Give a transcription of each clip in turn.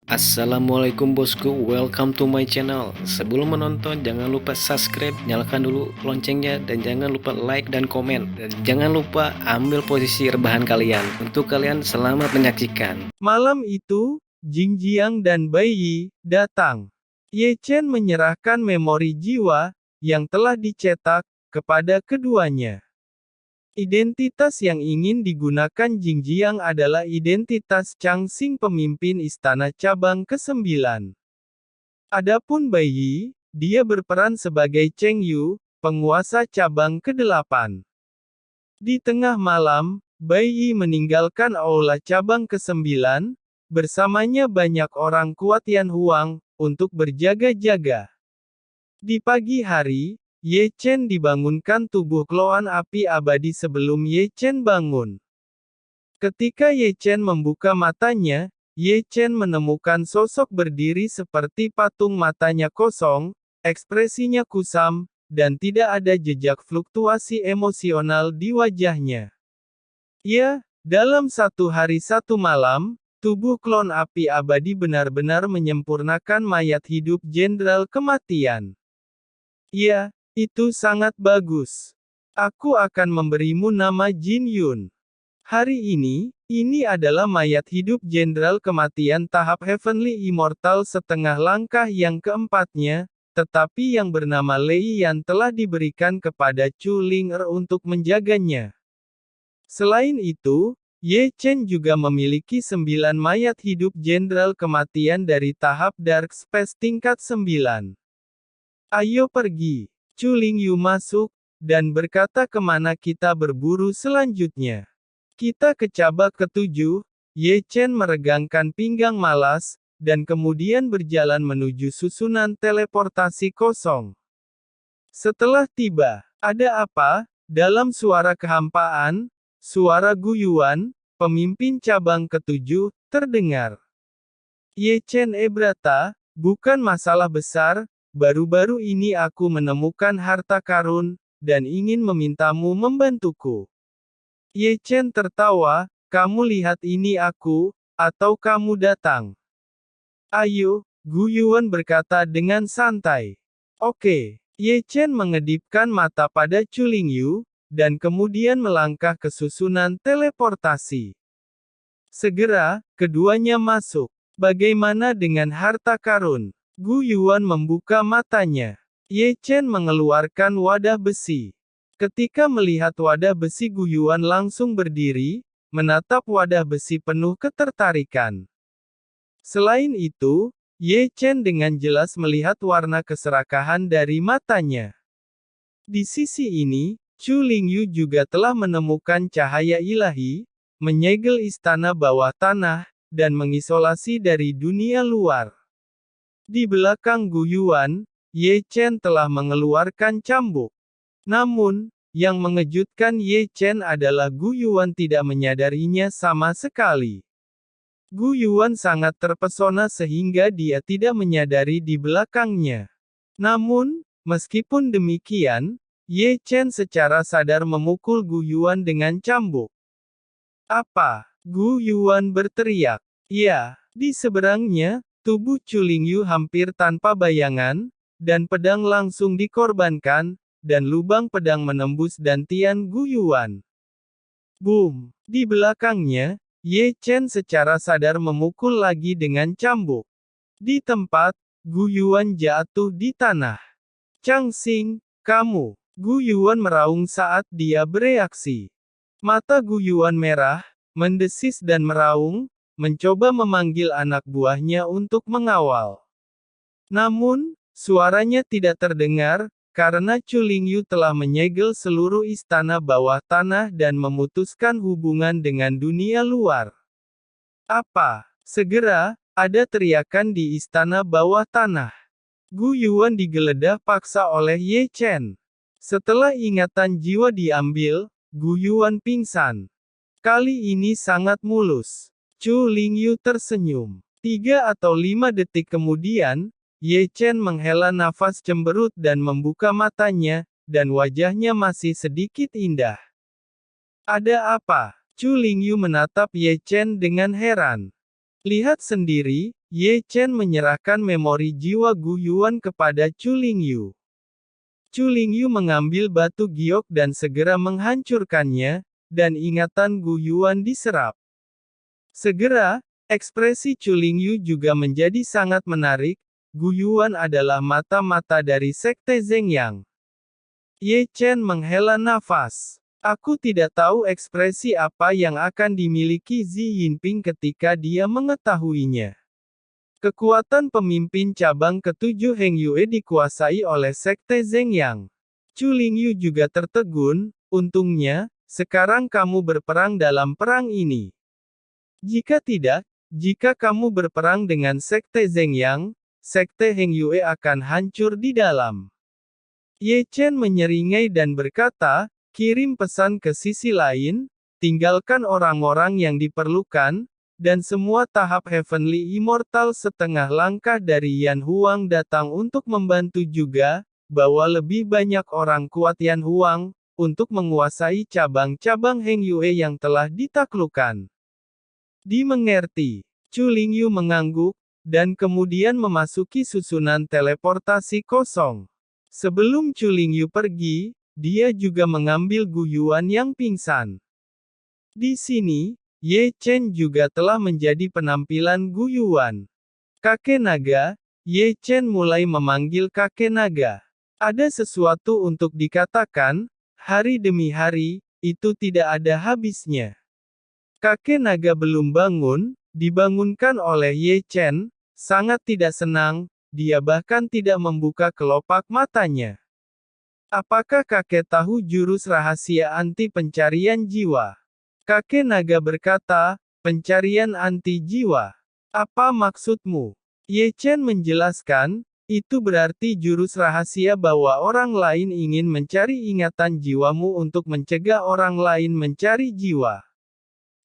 Assalamualaikum bosku, welcome to my channel. Sebelum menonton jangan lupa subscribe, nyalakan dulu loncengnya, dan jangan lupa like dan komen. Dan jangan lupa ambil posisi rebahan kalian. Untuk kalian selamat menyaksikan. Malam itu, Jing Jiang dan Bai Yi datang. Ye Chen menyerahkan memori jiwa yang telah dicetak kepada keduanya. Identitas yang ingin digunakan Jing Jiang adalah identitas Chang Xing, pemimpin istana cabang ke-9. Adapun Bai Yi, dia berperan sebagai Cheng Yu, penguasa cabang ke-8. Di tengah malam, Bai Yi meninggalkan aula cabang ke-9, bersamanya banyak orang kuat Yan Huang, untuk berjaga-jaga. Di pagi hari, Ye Chen dibangunkan tubuh kloan api abadi sebelum Ye Chen bangun. Ketika Ye Chen membuka matanya, Ye Chen menemukan sosok berdiri seperti patung, matanya kosong, ekspresinya kusam, dan tidak ada jejak fluktuasi emosional di wajahnya. Ya, dalam satu hari satu malam, tubuh klon api abadi benar-benar menyempurnakan mayat hidup Jenderal Kematian. Ya, itu sangat bagus. Aku akan memberimu nama Jin Yun. Hari ini adalah mayat hidup Jenderal Kematian tahap Heavenly Immortal setengah langkah yang keempatnya, tetapi yang bernama Lei Yan telah diberikan kepada Chu Ling untuk menjaganya. Selain itu, Ye Chen juga memiliki 9 mayat hidup Jenderal Kematian dari tahap Dark Space tingkat 9. Ayo pergi. Chu Lingyu masuk, dan berkata, kemana kita berburu selanjutnya? Kita ke cabak ke-7, Ye Chen meregangkan pinggang malas, dan kemudian berjalan menuju susunan teleportasi kosong. Setelah tiba, ada apa? Dalam suara kehampaan, suara Guyuan, pemimpin cabang ke-7, terdengar. Ye Chen berkata, bukan masalah besar. Baru-baru ini aku menemukan harta karun, dan ingin memintamu membantuku. Ye Chen tertawa, kamu lihat ini aku, atau kamu datang? Ayo, Gu Yuan berkata dengan santai. Oke. Ye Chen mengedipkan mata pada Chu Lingyu, dan kemudian melangkah ke susunan teleportasi. Segera, keduanya masuk. Bagaimana dengan harta karun? Gu Yuan membuka matanya. Ye Chen mengeluarkan wadah besi. Ketika melihat wadah besi, Gu Yuan langsung berdiri, menatap wadah besi penuh ketertarikan. Selain itu, Ye Chen dengan jelas melihat warna keserakahan dari matanya. Di sisi ini, Chu Lingyu juga telah menemukan cahaya ilahi, menyegel istana bawah tanah, dan mengisolasi dari dunia luar. Di belakang Gu Yuan, Ye Chen telah mengeluarkan cambuk. Namun, yang mengejutkan Ye Chen adalah Gu Yuan tidak menyadarinya sama sekali. Gu Yuan sangat terpesona sehingga dia tidak menyadari di belakangnya. Namun, meskipun demikian, Ye Chen secara sadar memukul Gu Yuan dengan cambuk. Apa? Gu Yuan berteriak. Ya, di seberangnya, tubuh Chu Lingyu hampir tanpa bayangan, dan pedang langsung dikorbankan, dan lubang pedang menembus dantian Gu Yuan. Boom! Di belakangnya, Ye Chen secara sadar memukul lagi dengan cambuk. Di tempat, Gu Yuan jatuh di tanah. Chang Xing, kamu! Gu Yuan meraung saat dia bereaksi. Mata Gu Yuan merah, mendesis dan meraung, mencoba memanggil anak buahnya untuk mengawal. Namun, suaranya tidak terdengar, karena Chu Lingyu telah menyegel seluruh istana bawah tanah dan memutuskan hubungan dengan dunia luar. Apa? Segera, ada teriakan di istana bawah tanah. Gu Yuan digeledah paksa oleh Ye Chen. Setelah ingatan jiwa diambil, Gu Yuan pingsan. Kali ini sangat mulus. Chu Lingyu tersenyum. 3 atau 5 detik kemudian, Ye Chen menghela nafas cemberut dan membuka matanya, dan wajahnya masih sedikit indah. Ada apa? Chu Lingyu menatap Ye Chen dengan heran. Lihat sendiri, Ye Chen menyerahkan memori jiwa Gu Yuan kepada Chu Lingyu. Chu Lingyu mengambil batu giok dan segera menghancurkannya, dan ingatan Gu Yuan diserap. Segera, ekspresi Chu Lingyu juga menjadi sangat menarik. Gu Yuan adalah mata-mata dari Sekte Zhengyang. Ye Chen menghela nafas. Aku tidak tahu ekspresi apa yang akan dimiliki Zi Yinping ketika dia mengetahuinya. Kekuatan pemimpin cabang ketujuh Heng Yue dikuasai oleh Sekte Zhengyang. Chu Lingyu juga tertegun, untungnya, sekarang kamu berperang dalam perang ini. Jika tidak, jika kamu berperang dengan Sekte Zhengyang, Sekte Heng Yue akan hancur di dalam. Ye Chen menyeringai dan berkata, kirim pesan ke sisi lain, tinggalkan orang-orang yang diperlukan, dan semua tahap Heavenly Immortal setengah langkah dari Yan Huang datang untuk membantu juga, bawa lebih banyak orang kuat Yan Huang, untuk menguasai cabang-cabang Heng Yue yang telah ditaklukkan. Dimengerti. Chu Lingyu mengangguk, dan kemudian memasuki susunan teleportasi kosong. Sebelum Chu Lingyu pergi, dia juga mengambil Gu Yuan yang pingsan. Di sini, Ye Chen juga telah menjadi penampilan Gu Yuan. Kakek naga, Ye Chen mulai memanggil kakek naga. Ada sesuatu untuk dikatakan, hari demi hari, itu tidak ada habisnya. Kakek naga belum bangun, dibangunkan oleh Ye Chen, sangat tidak senang, dia bahkan tidak membuka kelopak matanya. Apakah kakek tahu jurus rahasia anti pencarian jiwa? Kakek naga berkata, pencarian anti jiwa. Apa maksudmu? Ye Chen menjelaskan, itu berarti jurus rahasia bahwa orang lain ingin mencari ingatan jiwamu untuk mencegah orang lain mencari jiwa.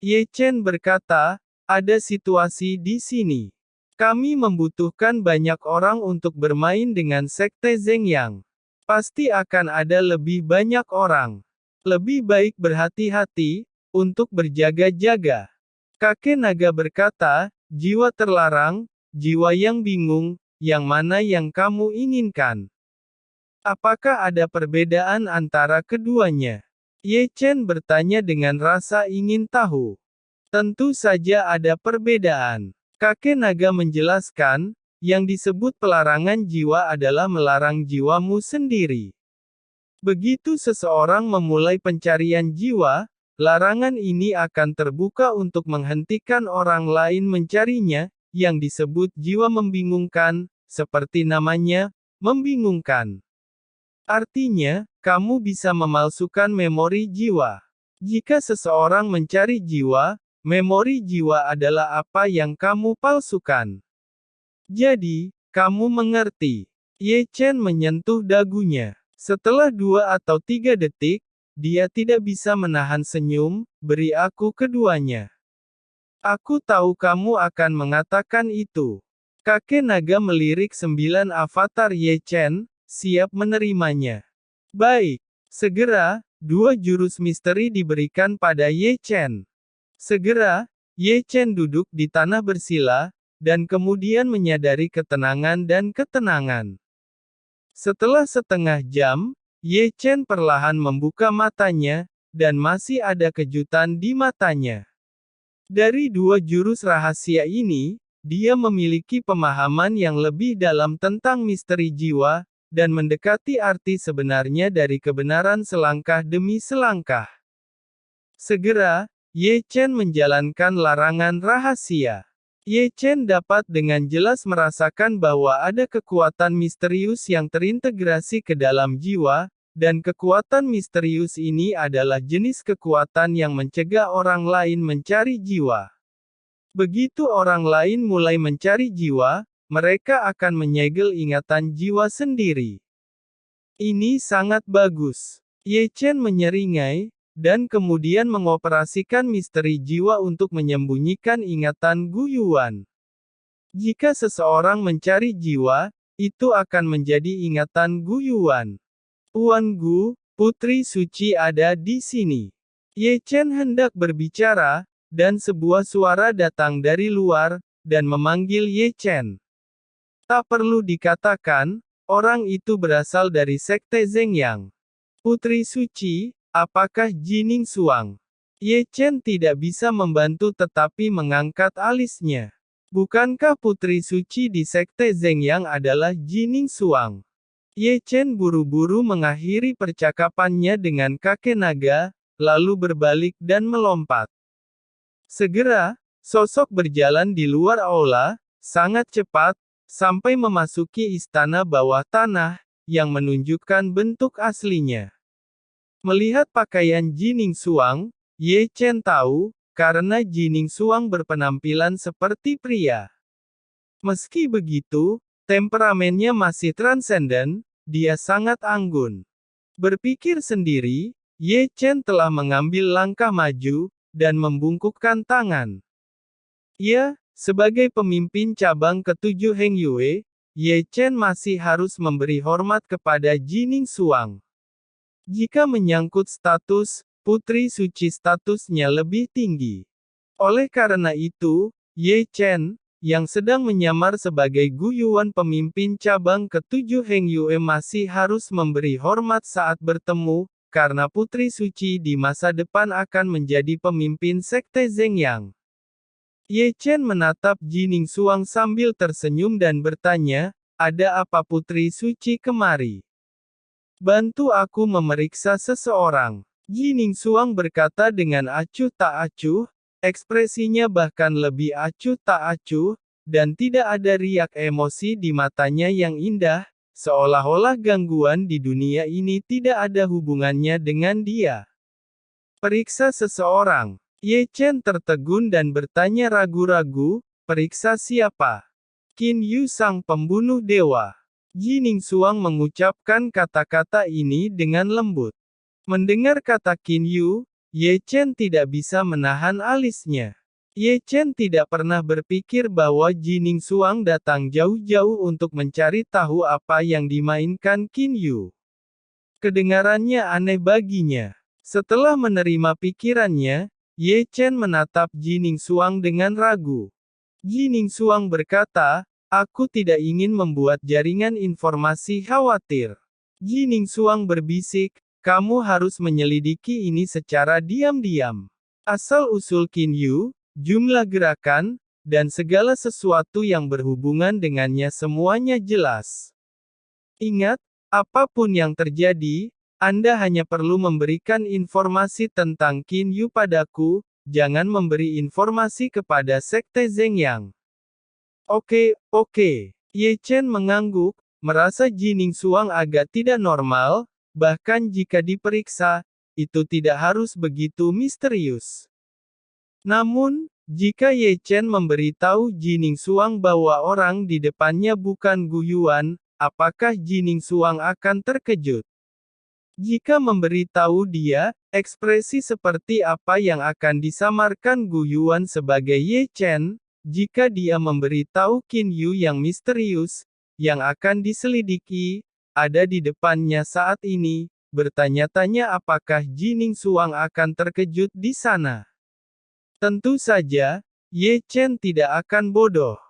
Ye Chen berkata, ada situasi di sini. Kami membutuhkan banyak orang untuk bermain dengan Sekte Zhengyang. Pasti akan ada lebih banyak orang. Lebih baik berhati-hati, untuk berjaga-jaga. Kakek naga berkata, jiwa terlarang, jiwa yang bingung, yang mana yang kamu inginkan? Apakah ada perbedaan antara keduanya? Ye Chen bertanya dengan rasa ingin tahu. Tentu saja ada perbedaan. Kakek naga menjelaskan, yang disebut pelarangan jiwa adalah melarang jiwamu sendiri. Begitu seseorang memulai pencarian jiwa, larangan ini akan terbuka untuk menghentikan orang lain mencarinya, yang disebut jiwa membingungkan, seperti namanya, membingungkan. Artinya, kamu bisa memalsukan memori jiwa. Jika seseorang mencari jiwa, memori jiwa adalah apa yang kamu palsukan. Jadi, kamu mengerti. Ye Chen menyentuh dagunya. Setelah 2 atau 3 detik, dia tidak bisa menahan senyum, beri aku keduanya. Aku tahu kamu akan mengatakan itu. Kakek naga melirik 9 avatar Ye Chen, siap menerimanya. Baik. Segera, 2 jurus misteri diberikan pada Ye Chen. Segera, Ye Chen duduk di tanah bersila, dan kemudian menyadari ketenangan dan ketenangan. Setelah setengah jam, Ye Chen perlahan membuka matanya, dan masih ada kejutan di matanya. Dari 2 jurus rahasia ini, dia memiliki pemahaman yang lebih dalam tentang misteri jiwa, dan mendekati arti sebenarnya dari kebenaran selangkah demi selangkah. Segera, Ye Chen menjalankan larangan rahasia. Ye Chen dapat dengan jelas merasakan bahwa ada kekuatan misterius yang terintegrasi ke dalam jiwa, dan kekuatan misterius ini adalah jenis kekuatan yang mencegah orang lain mencari jiwa. Begitu orang lain mulai mencari jiwa, mereka akan menyegel ingatan jiwa sendiri. Ini sangat bagus. Ye Chen menyeringai, dan kemudian mengoperasikan misteri jiwa untuk menyembunyikan ingatan Gu Yuan. Jika seseorang mencari jiwa, itu akan menjadi ingatan Gu Yuan. Tuan Gu, Putri Suci ada di sini. Ye Chen hendak berbicara, dan sebuah suara datang dari luar, dan memanggil Ye Chen. Tak perlu dikatakan, orang itu berasal dari Sekte Zhengyang. Putri Suci, apakah Jining Suang? Ye Chen tidak bisa membantu tetapi mengangkat alisnya. Bukankah Putri Suci di Sekte Zhengyang adalah Jining Suang? Ye Chen buru-buru mengakhiri percakapannya dengan kakek naga, lalu berbalik dan melompat. Segera, sosok berjalan di luar aula, sangat cepat, sampai memasuki istana bawah tanah, yang menunjukkan bentuk aslinya. Melihat pakaian Jining Suang, Ye Chen tahu, karena Jining Suang berpenampilan seperti pria. Meski begitu, temperamennya masih transenden, dia sangat anggun. Berpikir sendiri, Ye Chen telah mengambil langkah maju, dan membungkukkan tangan. Ya, sebagai pemimpin cabang ke-7 Heng Yue, Ye Chen masih harus memberi hormat kepada Jining Suang. Jika menyangkut status, Putri Suci statusnya lebih tinggi. Oleh karena itu, Ye Chen, yang sedang menyamar sebagai guyuan pemimpin cabang ke-7 Heng Yue masih harus memberi hormat saat bertemu, karena Putri Suci di masa depan akan menjadi pemimpin Sekte Zhengyang. Ye Chen menatap Jining Suang sambil tersenyum dan bertanya, "Ada apa Putri Suci kemari?" "Bantu aku memeriksa seseorang." Jining Suang berkata dengan acuh tak acuh, ekspresinya bahkan lebih acuh tak acuh, dan tidak ada riak emosi di matanya yang indah, seolah-olah gangguan di dunia ini tidak ada hubungannya dengan dia. "Periksa seseorang." Ye Chen tertegun dan bertanya ragu-ragu, "Periksa siapa?" "Qin Yu sang pembunuh dewa." Jining Suang mengucapkan kata-kata ini dengan lembut. Mendengar kata Qin Yu, Ye Chen tidak bisa menahan alisnya. Ye Chen tidak pernah berpikir bahwa Jining Suang datang jauh-jauh untuk mencari tahu apa yang dimainkan Qin Yu. Kedengarannya aneh baginya. Setelah menerima pikirannya, Ye Chen menatap Jining Suang dengan ragu. Jining Suang berkata, "Aku tidak ingin membuat jaringan informasi khawatir." Jining Suang berbisik, "Kamu harus menyelidiki ini secara diam-diam. Asal-usul Qin Yu, jumlah gerakan, dan segala sesuatu yang berhubungan dengannya semuanya jelas. Ingat, apapun yang terjadi, Anda hanya perlu memberikan informasi tentang Qin Yu padaku, jangan memberi informasi kepada Sekte Zhengyang." Oke. Ye Chen mengangguk, merasa Jining Suang agak tidak normal, bahkan jika diperiksa, itu tidak harus begitu misterius. Namun, jika Ye Chen memberitahu Jining Suang bahwa orang di depannya bukan guyuan, apakah Jining Suang akan terkejut? Jika memberitahu dia, ekspresi seperti apa yang akan disamarkan guyuan sebagai Ye Chen, jika dia memberitahu Qin Yu yang misterius, yang akan diselidiki, ada di depannya saat ini, bertanya-tanya apakah Jining Suang akan terkejut di sana. Tentu saja, Ye Chen tidak akan bodoh.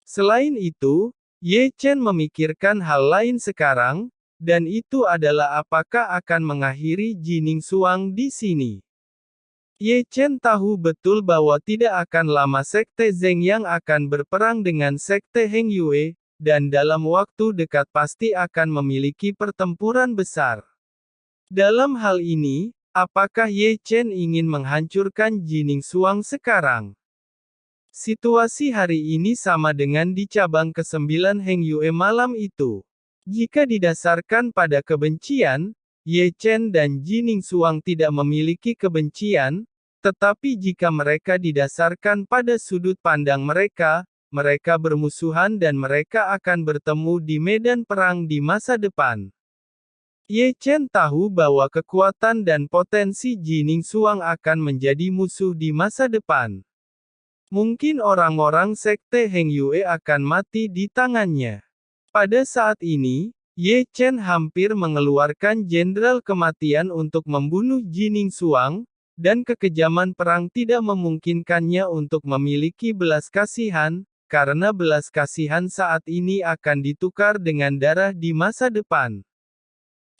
Selain itu, Ye Chen memikirkan hal lain sekarang, dan itu adalah apakah akan mengakhiri Jining Suang di sini. Ye Chen tahu betul bahwa tidak akan lama Sekte Zhengyang akan berperang dengan Sekte Heng Yue, dan dalam waktu dekat pasti akan memiliki pertempuran besar. Dalam hal ini, apakah Ye Chen ingin menghancurkan Jining Suang sekarang? Situasi hari ini sama dengan di cabang ke-9 Heng Yue malam itu. Jika didasarkan pada kebencian, Ye Chen dan Jining Suang tidak memiliki kebencian, tetapi jika mereka didasarkan pada sudut pandang mereka bermusuhan dan mereka akan bertemu di medan perang di masa depan. Ye Chen tahu bahwa kekuatan dan potensi Jining Suang akan menjadi musuh di masa depan. Mungkin orang-orang Sekte Heng Yue akan mati di tangannya. Pada saat ini, Ye Chen hampir mengeluarkan Jenderal Kematian untuk membunuh Jining Suang, dan kekejaman perang tidak memungkinkannya untuk memiliki belas kasihan, karena belas kasihan saat ini akan ditukar dengan darah di masa depan.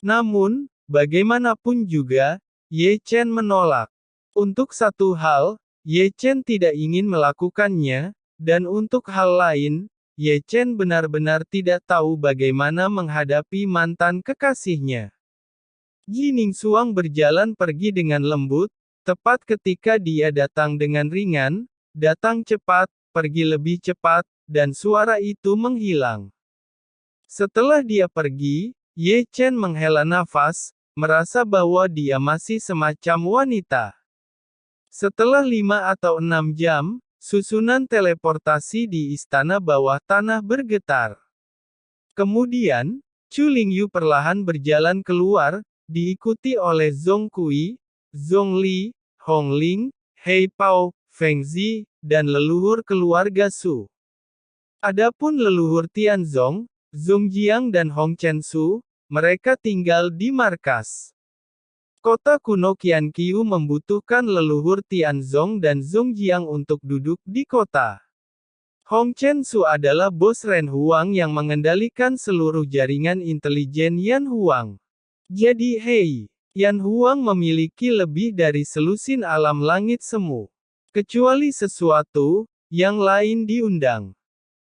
Namun, bagaimanapun juga, Ye Chen menolak. Untuk satu hal, Ye Chen tidak ingin melakukannya, dan untuk hal lain, Ye Chen benar-benar tidak tahu bagaimana menghadapi mantan kekasihnya. Ji Ningsuang berjalan pergi dengan lembut, tepat ketika dia datang dengan ringan, datang cepat, pergi lebih cepat, dan suara itu menghilang. Setelah dia pergi, Ye Chen menghela nafas, merasa bahwa dia masih semacam wanita. Setelah 5 atau 6 jam, susunan teleportasi di istana bawah tanah bergetar. Kemudian, Chu Lingyu perlahan berjalan keluar, diikuti oleh Zhong Kui, Zhong Li, Hong Ling, Hei Pao, Feng Zi, dan leluhur keluarga Su. Adapun leluhur Tianzong, Zhong Jiang dan Hong Chen Su, mereka tinggal di markas. Kota kuno Qianqiu membutuhkan leluhur Tianzong dan Zhong Jiang untuk duduk di kota. Hong Chen Su adalah bos Ren Huang yang mengendalikan seluruh jaringan intelijen Yan Huang. Jadi Yan Huang memiliki lebih dari selusin alam langit semu. Kecuali sesuatu, yang lain diundang.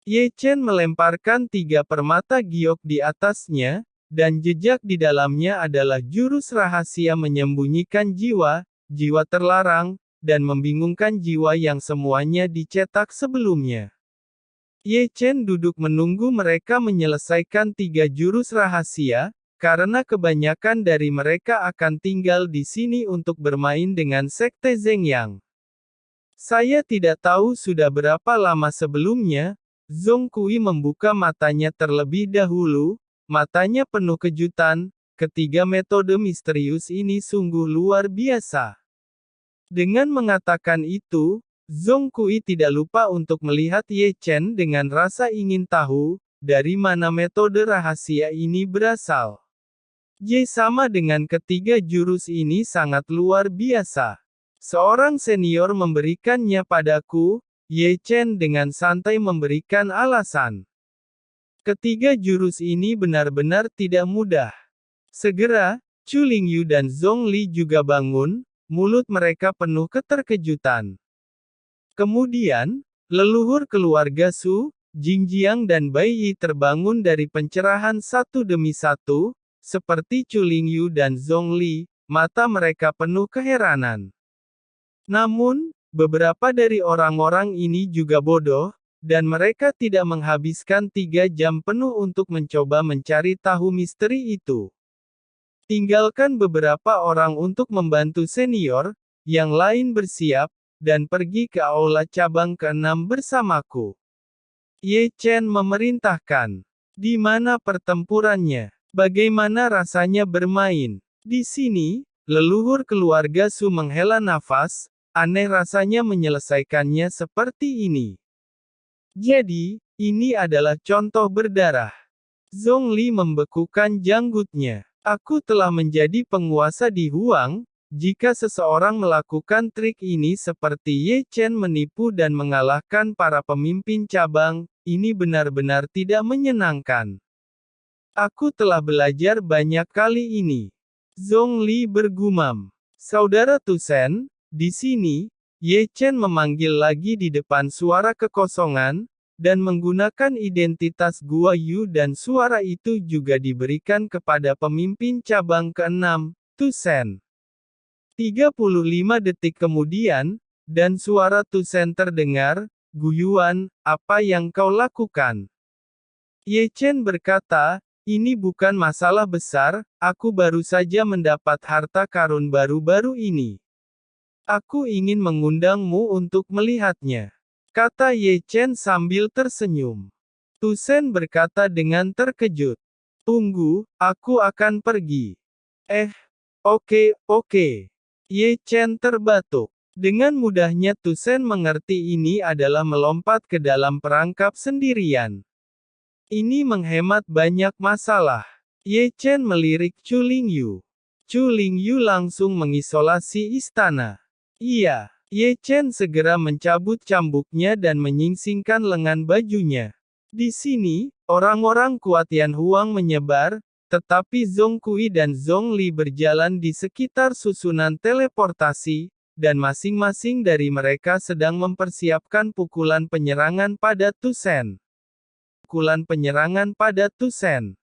Ye Chen melemparkan 3 permata giok di atasnya, dan jejak di dalamnya adalah jurus rahasia menyembunyikan jiwa, jiwa terlarang, dan membingungkan jiwa yang semuanya dicetak sebelumnya. Ye Chen duduk menunggu mereka menyelesaikan 3 jurus rahasia, karena kebanyakan dari mereka akan tinggal di sini untuk bermain dengan Sekte Zhengyang. Saya tidak tahu sudah berapa lama sebelumnya, Zhong Kui membuka matanya terlebih dahulu, matanya penuh kejutan, ketiga metode misterius ini sungguh luar biasa. Dengan mengatakan itu, Zhong Kui tidak lupa untuk melihat Ye Chen dengan rasa ingin tahu, dari mana metode rahasia ini berasal. Ye sama dengan ketiga jurus ini sangat luar biasa. Seorang senior memberikannya padaku, Ye Chen dengan santai memberikan alasan. Ketiga jurus ini benar-benar tidak mudah. Segera, Chu Lingyu dan Zhong Li juga bangun, mulut mereka penuh keterkejutan. Kemudian, leluhur keluarga Su, Jingjiang dan Bai Yi terbangun dari pencerahan satu demi satu, seperti Chu Lingyu dan Zhong Li, mata mereka penuh keheranan. Namun, beberapa dari orang-orang ini juga bodoh, dan mereka tidak menghabiskan 3 jam penuh untuk mencoba mencari tahu misteri itu. Tinggalkan beberapa orang untuk membantu senior, yang lain bersiap, dan pergi ke aula cabang ke-6 bersamaku. Ye Chen memerintahkan. Di mana pertempurannya? Bagaimana rasanya bermain? Di sini, leluhur keluarga Su menghela nafas, aneh rasanya menyelesaikannya seperti ini. Jadi, ini adalah contoh berdarah. Zhong Li membekukan janggutnya. Aku telah menjadi penguasa di Huang, jika seseorang melakukan trik ini seperti Ye Chen menipu dan mengalahkan para pemimpin cabang, ini benar-benar tidak menyenangkan. Aku telah belajar banyak kali ini. Zhong Li bergumam. Saudara Tusen, di sini, Ye Chen memanggil lagi di depan suara kekosongan, dan menggunakan identitas Gua Yu dan suara itu juga diberikan kepada pemimpin cabang ke-6, Tusen. 35 detik kemudian, dan suara Tusen terdengar, Guyuan, apa yang kau lakukan? Ye Chen berkata, ini bukan masalah besar, aku baru saja mendapat harta karun baru-baru ini. Aku ingin mengundangmu untuk melihatnya. Kata Ye Chen sambil tersenyum. Tusen berkata dengan terkejut. Tunggu, aku akan pergi. Oke. Ye Chen terbatuk. Dengan mudahnya Tusen mengerti ini adalah melompat ke dalam perangkap sendirian. Ini menghemat banyak masalah. Ye Chen melirik Chu Lingyu. Chu Lingyu langsung mengisolasi istana. Iya. Ye Chen segera mencabut cambuknya dan menyingsingkan lengan bajunya. Di sini, orang-orang kuat Yan Huang menyebar, tetapi Zhong Kui dan Zhong Li berjalan di sekitar susunan teleportasi, dan masing-masing dari mereka sedang mempersiapkan pukulan penyerangan pada Tu Shen. Pukulan penyerangan pada Tu Shen.